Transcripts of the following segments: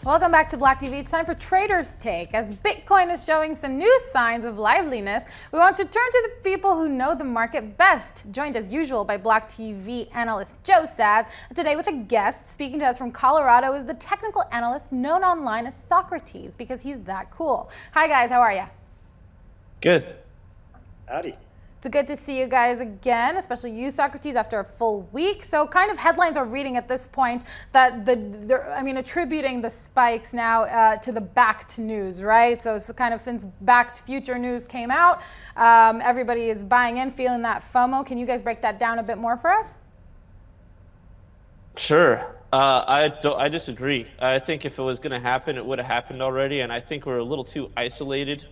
Welcome back to Block TV. It's time for Trader's Take. As Bitcoin is showing some new signs of liveliness, we want to turn to the people who know the market best. Joined as usual by Block TV analyst Joe Saz. Today with a guest speaking to us from Colorado is the technical analyst known online as Socrates because he's that cool. Hi guys, how are you? Good. Howdy. It's good to see you guys again, especially you, Socrates, after a full week. So kind of headlines are reading at this point that attributing the spikes now to the backed news, right? So it's kind of since backed future news came out, everybody is buying in, feeling that FOMO. Can you guys break that down a bit more for us? Sure. I disagree. I think if it was going to happen, it would have happened already, and I think we're a little too isolated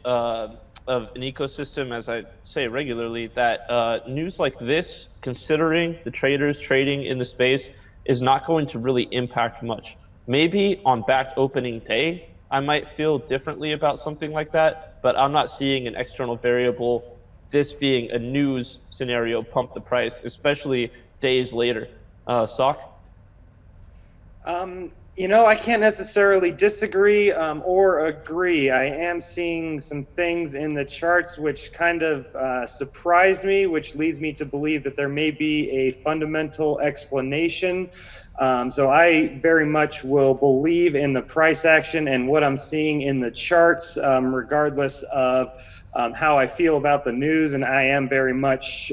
of an ecosystem, as I say regularly, that news like this, considering the traders trading in the space, is not going to really impact much. Maybe on backed opening day, I might feel differently about something like that, but I'm not seeing an external variable, this being a news scenario, pump the price, especially days later. Sock? You know, I can't necessarily disagree or agree. I am seeing some things in the charts which kind of surprised me, which leads me to believe that there may be a fundamental explanation. So I very much will believe in the price action and what I'm seeing in the charts, regardless of how I feel about the news. And I am very much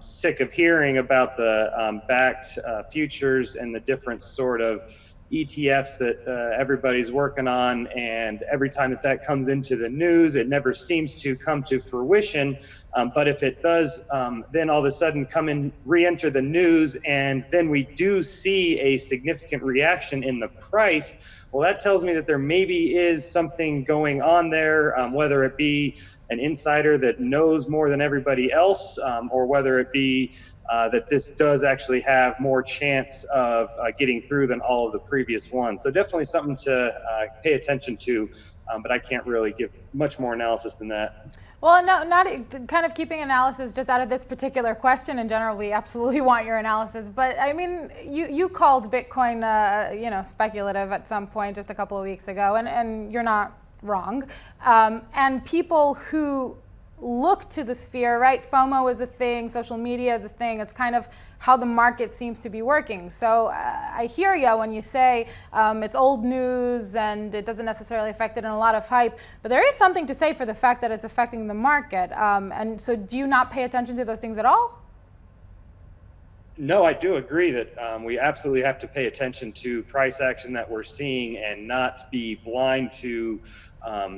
sick of hearing about the backed futures and the different sort of ETFs that everybody's working on, and every time that comes into the news, it never seems to come to fruition. But if it does, then all of a sudden re-enter the news, and then we do see a significant reaction in the price. Well, that tells me that there maybe is something going on there, whether it be an insider that knows more than everybody else, or whether it be that this does actually have more chance of getting through than all of the previous ones. So definitely something to pay attention to, but I can't really give much more analysis than that. Well, no, not kind of keeping analysis just out of this particular question. In general, we absolutely want your analysis. But I mean, you called Bitcoin, you know, speculative at some point just a couple of weeks ago, and you're not wrong. And people who look to the sphere, right? FOMO is a thing, social media is a thing. It's kind of how the market seems to be working. So I hear you when you say it's old news and it doesn't necessarily affect it in a lot of hype, but there is something to say for the fact that it's affecting the market. And so do you not pay attention to those things at all? No, I do agree that we absolutely have to pay attention to price action that we're seeing and not be blind to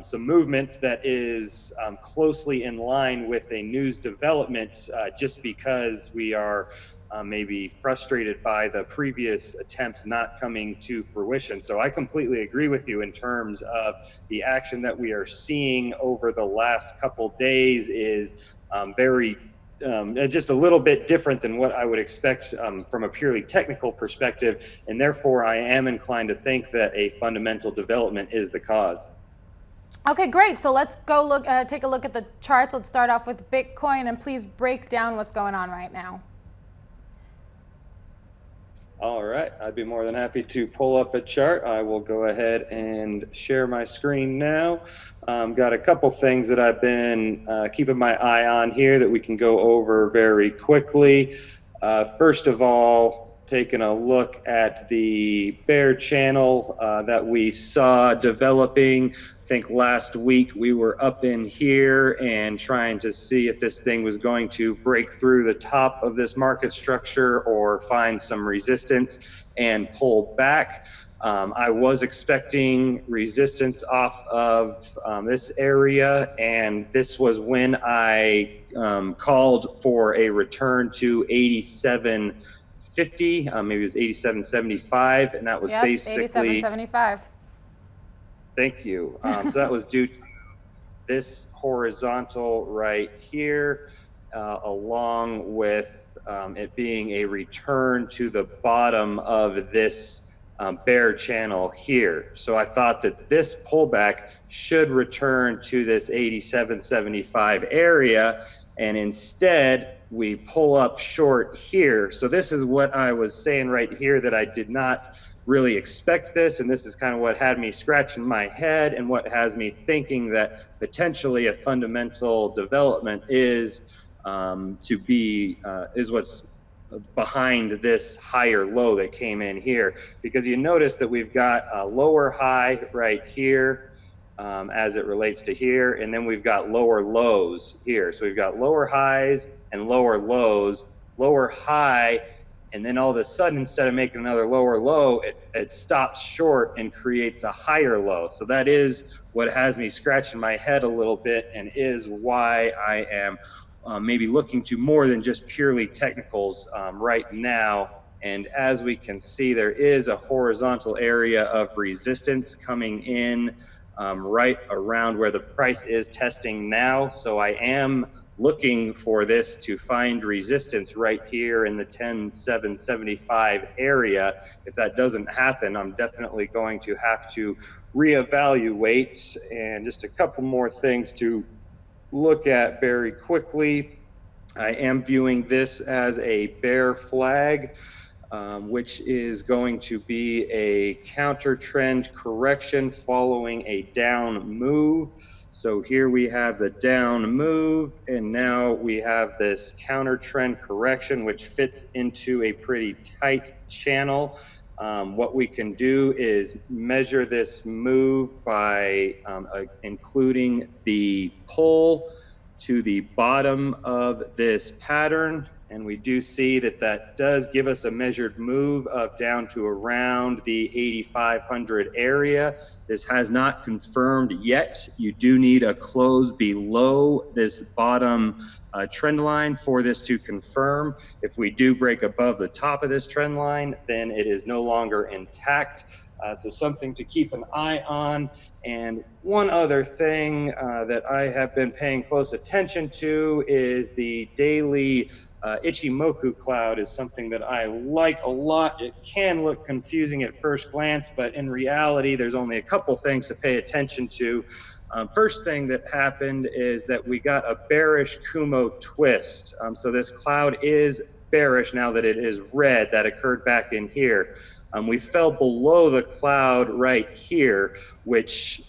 some movement that is closely in line with a news development just because we are maybe frustrated by the previous attempts not coming to fruition. So I completely agree with you in terms of the action that we are seeing over the last couple days is very just a little bit different than what I would expect from a purely technical perspective, and therefore I am inclined to think that a fundamental development is the cause. Okay, great. So let's go take a look at the charts. Let's start off with Bitcoin, and please break down what's going on right now. All right, I'd be more than happy to pull up a chart. I will go ahead and share my screen now. Got a couple things that I've been keeping my eye on here that we can go over very quickly. First of all, taking a look at the bear channel that we saw developing. I think last week we were up in here and trying to see if this thing was going to break through the top of this market structure or find some resistance and pull back. I was expecting resistance off of this area, and this was when I called for a return to 87.50, maybe it was 87.75, and that was basically 87.75. Thank you. So that was due to this horizontal right here, along with it being a return to the bottom of this bear channel here. So I thought that this pullback should return to this 87.75 area, and instead we pull up short here. So this is what I was saying right here that I did not really expect this, and this is kind of what had me scratching my head and what has me thinking that potentially a fundamental development is what's behind this higher low that came in here, because you notice that we've got a lower high right here as it relates to here, and then we've got lower lows here. So we've got lower highs and lower lows, lower high, and then all of a sudden, instead of making another lower low, it stops short and creates a higher low. So that is what has me scratching my head a little bit, and is why I am maybe looking to more than just purely technicals right now. And as we can see, there is a horizontal area of resistance coming in right around where the price is testing now. So I am looking for this to find resistance right here in the 10,775 area. If that doesn't happen, I'm definitely going to have to reevaluate. And just a couple more things to look at very quickly. I am viewing this as a bear flag, which is going to be a counter trend correction following a down move. So here we have the down move, and now we have this counter trend correction, which fits into a pretty tight channel. What we can do is measure this move by including the pull to the bottom of this pattern. And we do see that that does give us a measured move of down to around the 8,500 area. This has not confirmed yet. You do need a close below this bottom trend line for this to confirm. If we do break above the top of this trend line, then it is no longer intact. So something to keep an eye on. And one other thing that I have been paying close attention to is the daily Ichimoku cloud is something that I like a lot. It can look confusing at first glance, but in reality, there's only a couple things to pay attention to. First thing that happened is that we got a bearish Kumo twist. So this cloud is bearish now that it is red. That occurred back in here. We fell below the cloud right here, which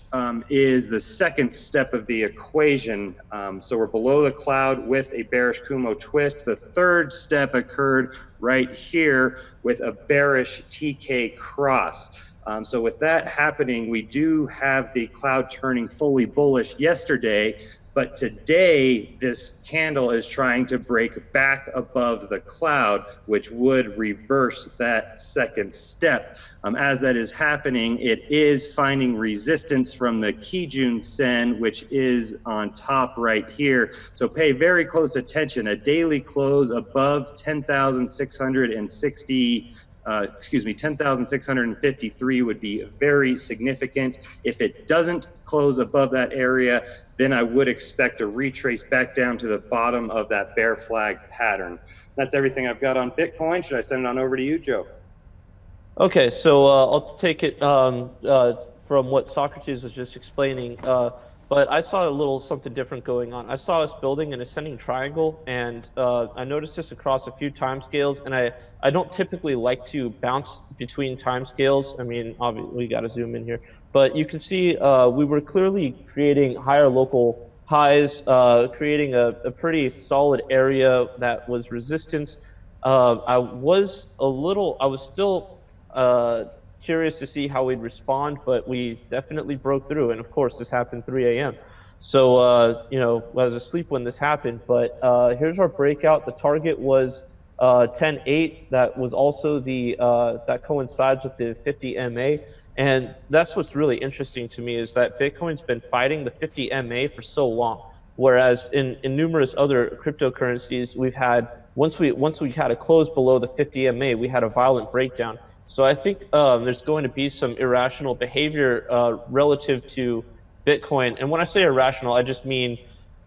is the second step of the equation. So we're below the cloud with a bearish Kumo twist. The third step occurred right here with a bearish TK cross. So with that happening, we do have the cloud turning fully bullish yesterday. But today, this candle is trying to break back above the cloud, which would reverse that second step. As that is happening, it is finding resistance from the Kijun Sen, which is on top right here. So pay very close attention. A daily close above 10,660. 10,653 would be very significant. If it doesn't close above that area, then I would expect a retrace back down to the bottom of that bear flag pattern. That's everything I've got on Bitcoin. Should I send it on over to you, Joe? Okay, so I'll take it from what Socrates was just explaining. But I saw a little something different going on. I saw us building an ascending triangle, and I noticed this across a few time scales, and I don't typically like to bounce between time scales. I mean, obviously, we got to zoom in here. But you can see we were clearly creating higher local highs, creating a pretty solid area that was resistance. I was still curious to see how we'd respond, but we definitely broke through. And of course, this happened 3 a.m. So, you know, I was asleep when this happened, but here's our breakout. The target was 10.8. That was also the, that coincides with the 50 MA. And that's what's really interesting to me, is that Bitcoin's been fighting the 50 MA for so long. Whereas in numerous other cryptocurrencies, we've had, once we had a close below the 50 MA, we had a violent breakdown. So I think there's going to be some irrational behavior relative to Bitcoin. And when I say irrational, I just mean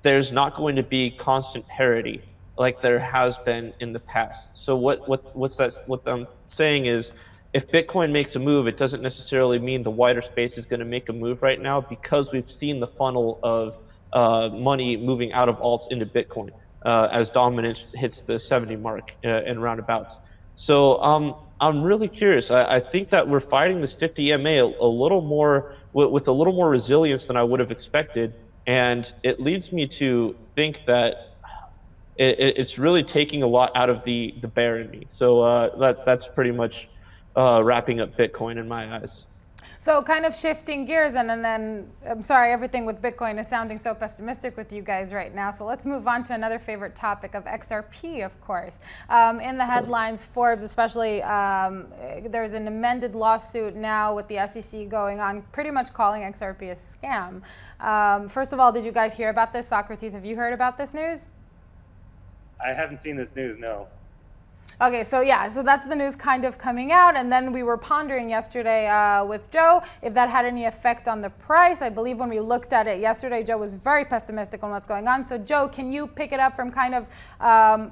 there's not going to be constant parity like there has been in the past. So what I'm saying is, if Bitcoin makes a move, it doesn't necessarily mean the wider space is going to make a move right now, because we've seen the funnel of money moving out of alts into Bitcoin as dominance hits the 70 mark and roundabouts. So I'm really curious. I think that we're fighting this 50 EMA a little more with a little more resilience than I would have expected, and it leads me to think that it's really taking a lot out of the bear in me. So that's pretty much wrapping up Bitcoin in my eyes. So kind of shifting gears, and then I'm sorry, everything with Bitcoin is sounding so pessimistic with you guys right now. So let's move on to another favorite topic of XRP, of course. In the headlines, Forbes especially, there's an amended lawsuit now with the SEC going on, pretty much calling XRP a scam. First of all, did you guys hear about this? Socrates, have you heard about this news? I haven't seen this news, no. Okay, so yeah, so that's the news kind of coming out, and then we were pondering yesterday with Joe if that had any effect on the price. I believe when we looked at it yesterday, Joe was very pessimistic on what's going on. So Joe, can you pick it up from kind of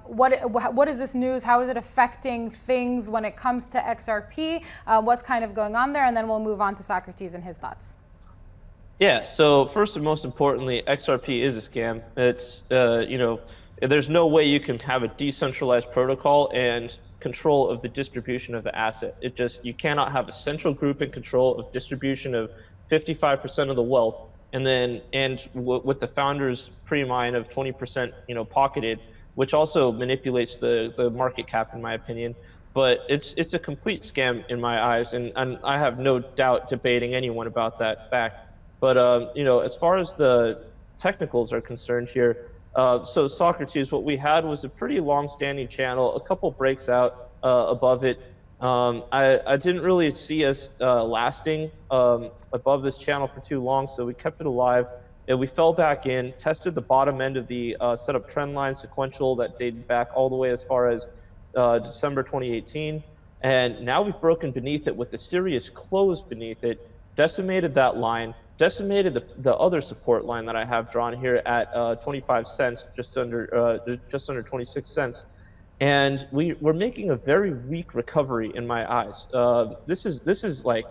what is this news? How is it affecting things when it comes to XRP? What's kind of going on there? And then we'll move on to Socrates and his thoughts. Yeah, so first and most importantly, XRP is a scam. It's, you know, there's no way you can have a decentralized protocol and control of the distribution of the asset. You cannot have a central group in control of distribution of 55% of the wealth, and with the founders pre-mine of 20%, you know, pocketed, which also manipulates the market cap, in my opinion. But it's a complete scam in my eyes, and I have no doubt debating anyone about that fact. But you know, as far as the technicals are concerned here. So Socrates, what we had was a pretty long-standing channel, a couple breaks out above it. I didn't really see us lasting above this channel for too long, so we kept it alive. And we fell back in, tested the bottom end of the setup trend line sequential that dated back all the way as far as December 2018. And now we've broken beneath it with a serious close beneath it, decimated that line, decimated the other support line that I have drawn here at 25 cents, just under 26 cents, and we're making a very weak recovery in my eyes. This is like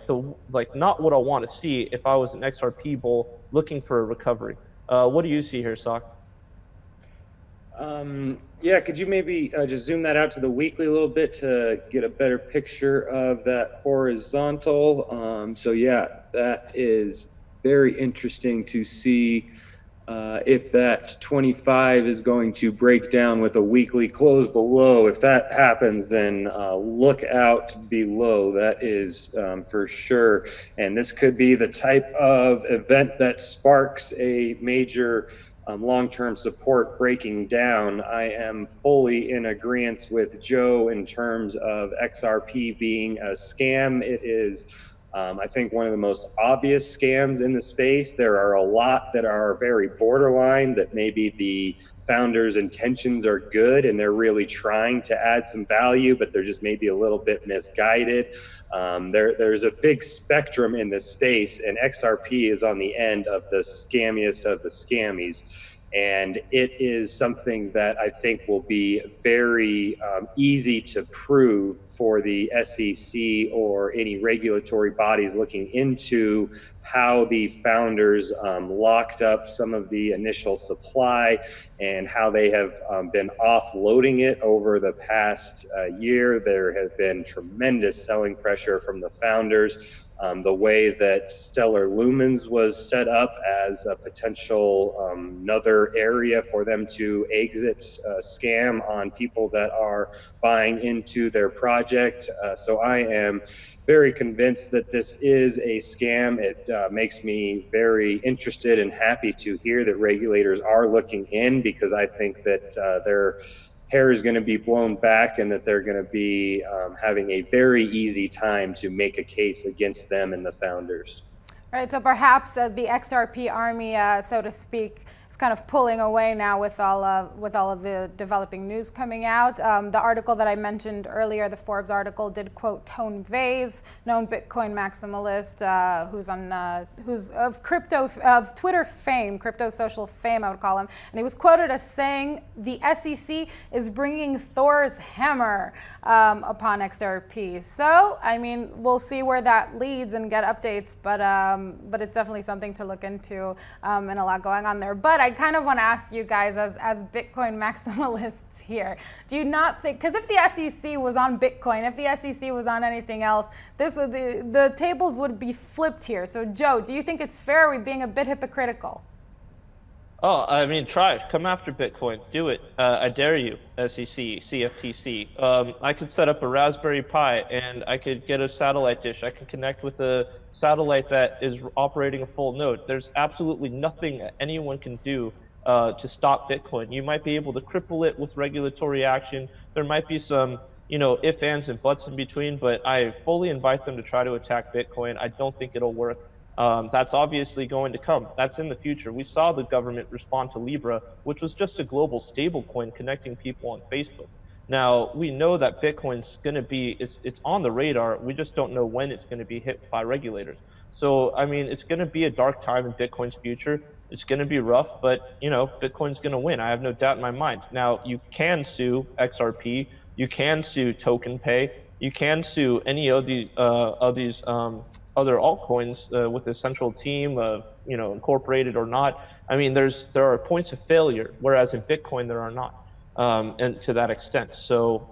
not what I want to see if I was an XRP bull looking for a recovery. What do you see here, Sock? Yeah, could you maybe just zoom that out to the weekly a little bit to get a better picture of that horizontal? So yeah, that is very interesting to see if that 25 is going to break down with a weekly close below. If that happens, then look out below. That is for sure. And this could be the type of event that sparks a major long-term support breaking down. I am fully in agreement with Joe in terms of XRP being a scam. It is I think one of the most obvious scams in the space. There are a lot that are very borderline, that maybe the founders' intentions are good and they're really trying to add some value, but they're just maybe a little bit misguided. There's a big spectrum in this space, and XRP is on the end of the scammiest of the scammies. And it is something that I think will be very easy to prove for the SEC or any regulatory bodies looking into how the founders locked up some of the initial supply and how they have been offloading it over the past year. There has been tremendous selling pressure from the founders. The way that Stellar Lumens was set up as a potential another area for them to exit scam on people that are buying into their project. So I am very convinced that this is a scam. It makes me very interested and happy to hear that regulators are looking in, because I think that their hair is going to be blown back and that they're going to be having a very easy time to make a case against them and the founders. Right, so perhaps the XRP army, so to speak, is kind of pulling away now with all of the developing news coming out. The article that I mentioned earlier, the Forbes article, did quote Tone Vays, known Bitcoin maximalist, who's of Twitter fame, crypto social fame, I would call him, and he was quoted as saying the SEC is bringing Thor's hammer upon XRP. So, I mean, we'll see where that leads and get updates, but it's definitely something to look into and a lot going on there. But I kind of want to ask you guys as Bitcoin maximalists here, do you not think, because if the SEC was on Bitcoin, if the SEC was on anything else, this would the tables would be flipped here. So Joe, do you think it's fair? Are we being a bit hypocritical? Oh, I mean, try it. Come after Bitcoin. Do it. I dare you, SEC, CFTC. I could set up a Raspberry Pi, and I could get a satellite dish. I can connect with a satellite that is operating a full node. There's absolutely nothing that anyone can do to stop Bitcoin. You might be able to cripple it with regulatory action. There might be some, ifs, ands, and buts in between, but I fully invite them to try to attack Bitcoin. I don't think it'll work. That's obviously going to come. That's in the future. We saw the government respond to Libra, which was just a global stablecoin connecting people on Facebook. Now, we know that Bitcoin's going to be, it's on the radar. We just don't know when it's going to be hit by regulators. So, I mean, it's going to be a dark time in Bitcoin's future. It's going to be rough, but, Bitcoin's going to win. I have no doubt in my mind. Now, you can sue XRP. You can sue Token Pay. You can sue any of these other altcoins with a central team, incorporated or not. I mean, there are points of failure, whereas in Bitcoin there are not, and to that extent. So,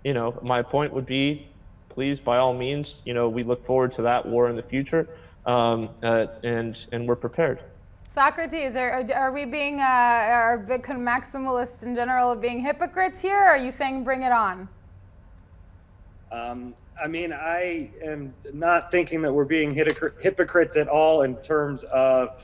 my point would be, please, by all means, we look forward to that war in the future, and we're prepared. Socrates, are we being, are Bitcoin maximalists in general being hypocrites here, or are you saying bring it on? I mean, I am not thinking that we're being hypocrites at all in terms of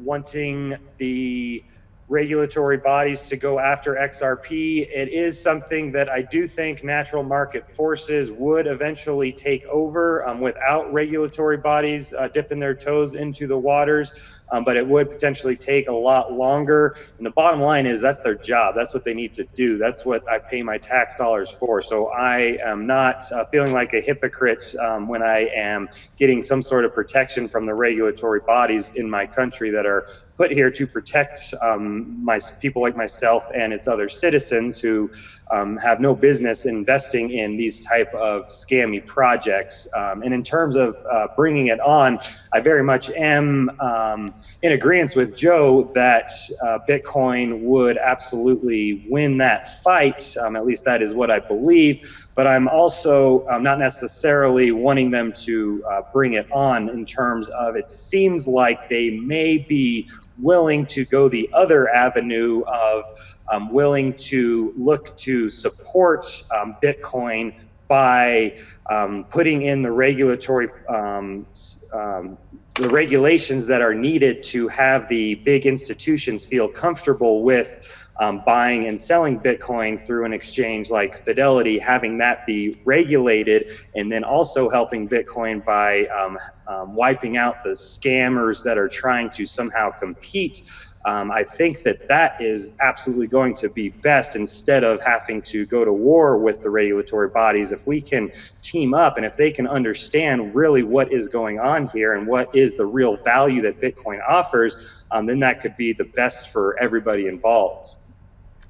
wanting the regulatory bodies to go after XRP. It is something that I do think natural market forces would eventually take over without regulatory bodies dipping their toes into the waters. But it would potentially take a lot longer. And the bottom line is that's their job. That's what they need to do. That's what I pay my tax dollars for. So I am not feeling like a hypocrite when I am getting some sort of protection from the regulatory bodies in my country that are put here to protect people like myself and its other citizens who have no business investing in these type of scammy projects. And in terms of bringing it on, I very much am in agreement with Joe that Bitcoin would absolutely win that fight. At least that is what I believe. But I'm also not necessarily wanting them to bring it on in terms of it seems like they may be willing to go the other avenue of willing to look to support Bitcoin by putting in the regulatory the regulations that are needed to have the big institutions feel comfortable with buying and selling Bitcoin through an exchange like Fidelity, having that be regulated, and then also helping Bitcoin by wiping out the scammers that are trying to somehow compete. I think that is absolutely going to be best instead of having to go to war with the regulatory bodies. If we can team up and if they can understand really what is going on here and what is the real value that Bitcoin offers, then that could be the best for everybody involved.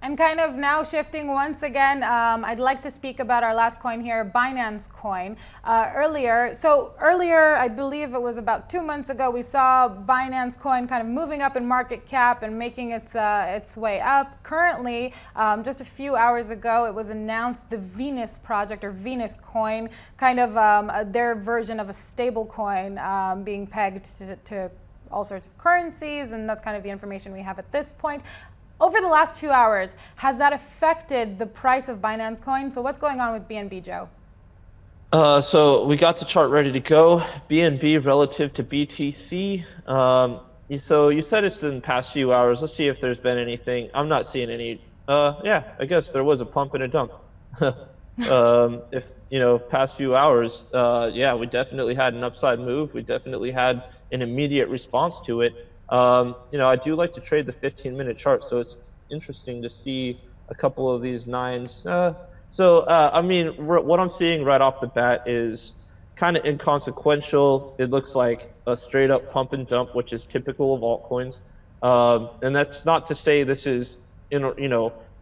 And kind of now shifting once again, I'd like to speak about our last coin here, Binance Coin. Earlier, I believe it was about 2 months ago, we saw Binance Coin kind of moving up in market cap and making its way up. Currently, just a few hours ago, it was announced the Venus project, or Venus Coin, kind of their version of a stable coin being pegged to all sorts of currencies, and that's kind of the information we have at this point. Over the last few hours, has that affected the price of Binance Coin? So what's going on with BNB, Joe? So we got the chart ready to go. BNB relative to BTC. So you said it's in the past few hours. Let's see if there's been anything. I'm not seeing any. Yeah, I guess there was a pump and a dump. If past few hours, yeah, we definitely had an upside move. We definitely had an immediate response to it. I do like to trade the 15-minute chart, so it's interesting to see a couple of these nines. I mean, what I'm seeing right off the bat is kind of inconsequential. It looks like a straight-up pump and dump, which is typical of altcoins. And that's not to say this is,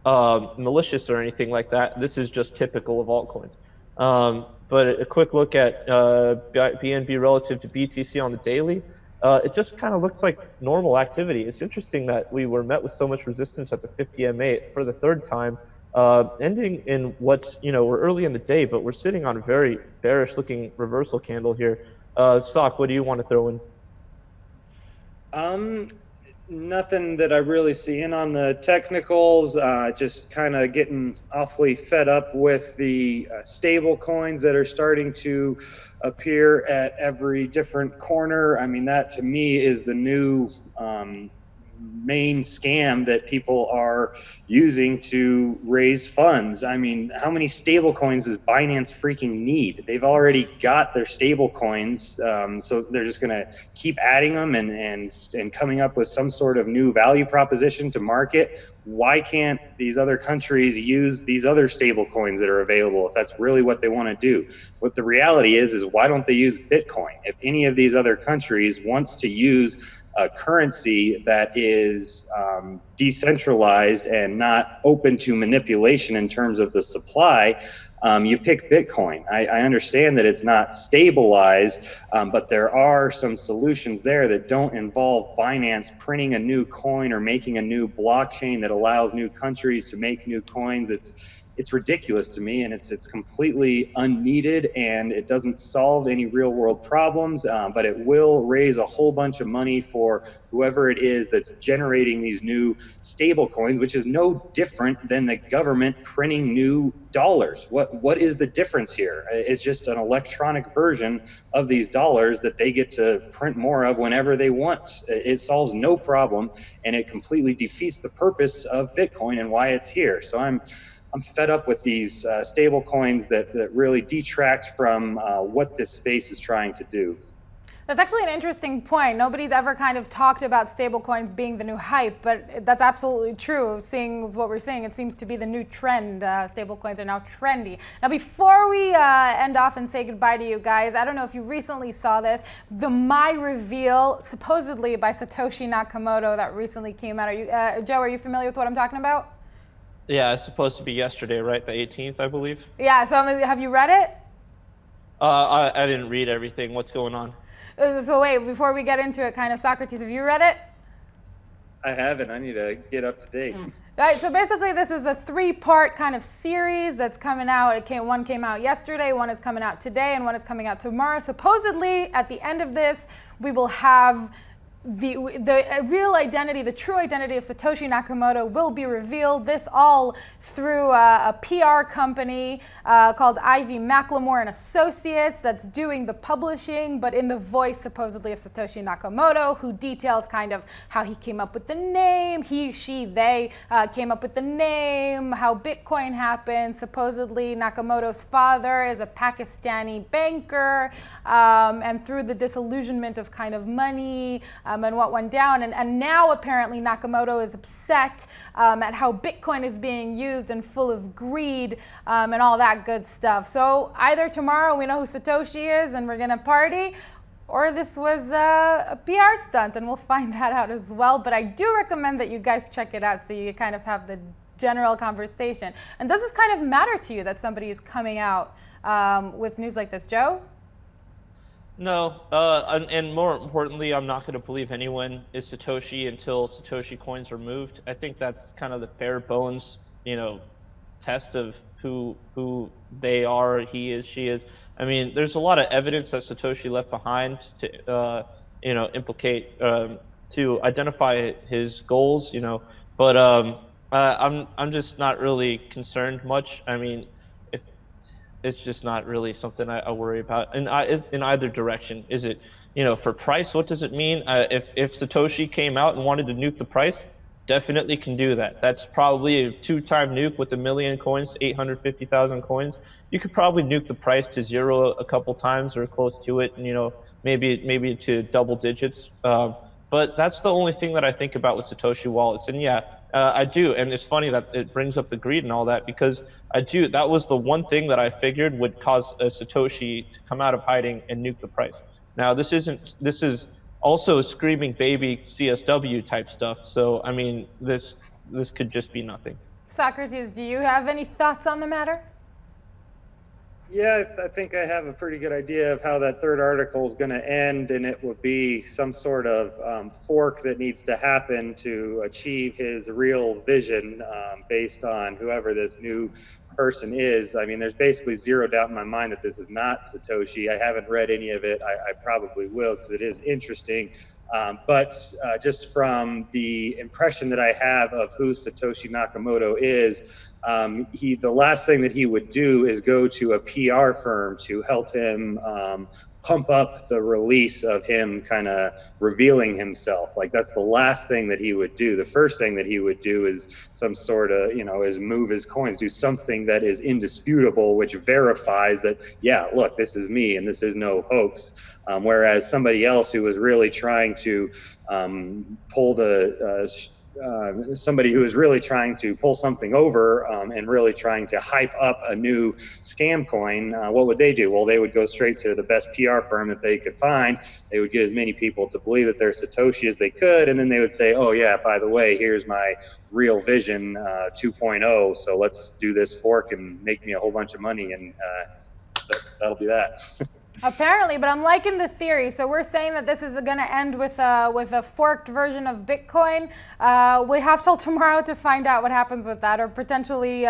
malicious or anything like that. This is just typical of altcoins. But a quick look at BNB relative to BTC on the daily. it just kind of looks like normal activity. It's interesting that we were met with so much resistance at the 50 MA for the third time, ending in what's, we're early in the day, but we're sitting on a very bearish looking reversal candle here. Sock, what do you want to throw in? Nothing that I really see in on the technicals. Just kind of getting awfully fed up with the stable coins that are starting to appear at every different corner. I mean, that to me is the new main scam that people are using to raise funds. I mean, how many stable coins does Binance freaking need? They've already got their stable coins, so they're just going to keep adding them and coming up with some sort of new value proposition to market. Why can't these other countries use these other stable coins that are available if that's really what they want to do? What the reality is why don't they use Bitcoin? If any of these other countries wants to use a currency that is decentralized and not open to manipulation in terms of the supply, you pick Bitcoin. I understand that it's not stabilized, but there are some solutions there that don't involve Binance printing a new coin or making a new blockchain that allows new countries to make new coins. It's ridiculous to me, and it's completely unneeded, and it doesn't solve any real world problems, but it will raise a whole bunch of money for whoever it is that's generating these new stable coins, which is no different than the government printing new dollars. What is the difference here? It's just an electronic version of these dollars that they get to print more of whenever they want. It solves no problem, and it completely defeats the purpose of Bitcoin and why it's here. So I'm fed up with these stable coins that really detract from what this space is trying to do. That's actually an interesting point. Nobody's ever kind of talked about stablecoins being the new hype, but that's absolutely true. Seeing what we're seeing, it seems to be the new trend. Stablecoins are now trendy. Now, before we end off and say goodbye to you guys, I don't know if you recently saw this, the My Reveal, supposedly by Satoshi Nakamoto, that recently came out. Joe, are you familiar with what I'm talking about? Yeah, it's supposed to be yesterday, right? The 18th, I believe. Yeah, so have you read it? I didn't read everything. What's going on? So wait, before we get into it, kind of, Socrates, have you read it? I haven't. I need to get up to date. All right, so basically this is a 3-part kind of series that's coming out. One came out yesterday, one is coming out today, and one is coming out tomorrow. Supposedly, at the end of this, we will have the real identity, the true identity of Satoshi Nakamoto will be revealed. This all through a PR company called Ivy Macklemore and Associates that's doing the publishing, but in the voice supposedly of Satoshi Nakamoto, who details kind of how he came up with the name, he, she, they came up with the name, how Bitcoin happened. Supposedly Nakamoto's father is a Pakistani banker, and through the disillusionment of kind of money, and what went down. And now apparently Nakamoto is upset at how Bitcoin is being used and full of greed and all that good stuff. So either tomorrow we know who Satoshi is and we're going to party, or this was a PR stunt, and we'll find that out as well. But I do recommend that you guys check it out so you kind of have the general conversation. And does this kind of matter to you that somebody is coming out with news like this, Joe? No, and more importantly, I'm not going to believe anyone is Satoshi until Satoshi coins are moved. I think that's kind of the bare bones, test of who they are, he is, she is. I mean, there's a lot of evidence that Satoshi left behind to, implicate, to identify his goals, but I'm just not really concerned much. I mean, it's just not really something I worry about in either direction. Is it, for price, what does it mean? If Satoshi came out and wanted to nuke the price, definitely can do that. That's probably a 2-time nuke with 1 million coins, 850,000 coins. You could probably nuke the price to 0 a couple times or close to it, and maybe to double digits. But that's the only thing that I think about with Satoshi wallets. And yeah, I do, and it's funny that it brings up the greed and all that, because that was the one thing that I figured would cause a Satoshi to come out of hiding and nuke the price. Now this is also screaming baby CSW type stuff, so I mean this could just be nothing. Socrates, do you have any thoughts on the matter? Yeah, I think I have a pretty good idea of how that third article is going to end, and it would be some sort of fork that needs to happen to achieve his real vision based on whoever this new person is. I mean, there's basically zero doubt in my mind that this is not Satoshi. I haven't read any of it. I probably will because it is interesting. But just from the impression that I have of who Satoshi Nakamoto is, the last thing that he would do is go to a PR firm to help him pump up the release of him kind of revealing himself. Like, that's the last thing that he would do. The first thing that he would do is some sort of, is move his coins, do something that is indisputable, which verifies that, yeah, look, this is me and this is no hoax. Whereas somebody else who was really trying to somebody who is really trying to pull something over and really trying to hype up a new scam coin, what would they do? Well, they would go straight to the best PR firm that they could find. They would get as many people to believe that they're Satoshi as they could, and then they would say, oh yeah, by the way, here's my real vision 2.0, so let's do this fork and make me a whole bunch of money, and that'll be that. Apparently, but I'm liking the theory. So we're saying that this is going to end with a forked version of Bitcoin. We have till tomorrow to find out what happens with that, or potentially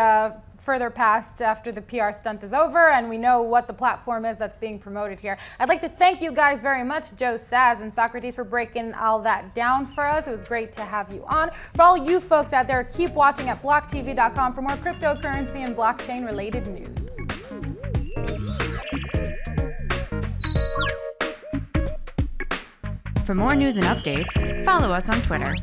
further past after the PR stunt is over and we know what the platform is that's being promoted here. I'd like to thank you guys very much, Joe, Saz, and Socrates, for breaking all that down for us. It was great to have you on. For all you folks out there, keep watching at blocktv.com for more cryptocurrency and blockchain related news. For more news and updates, follow us on Twitter.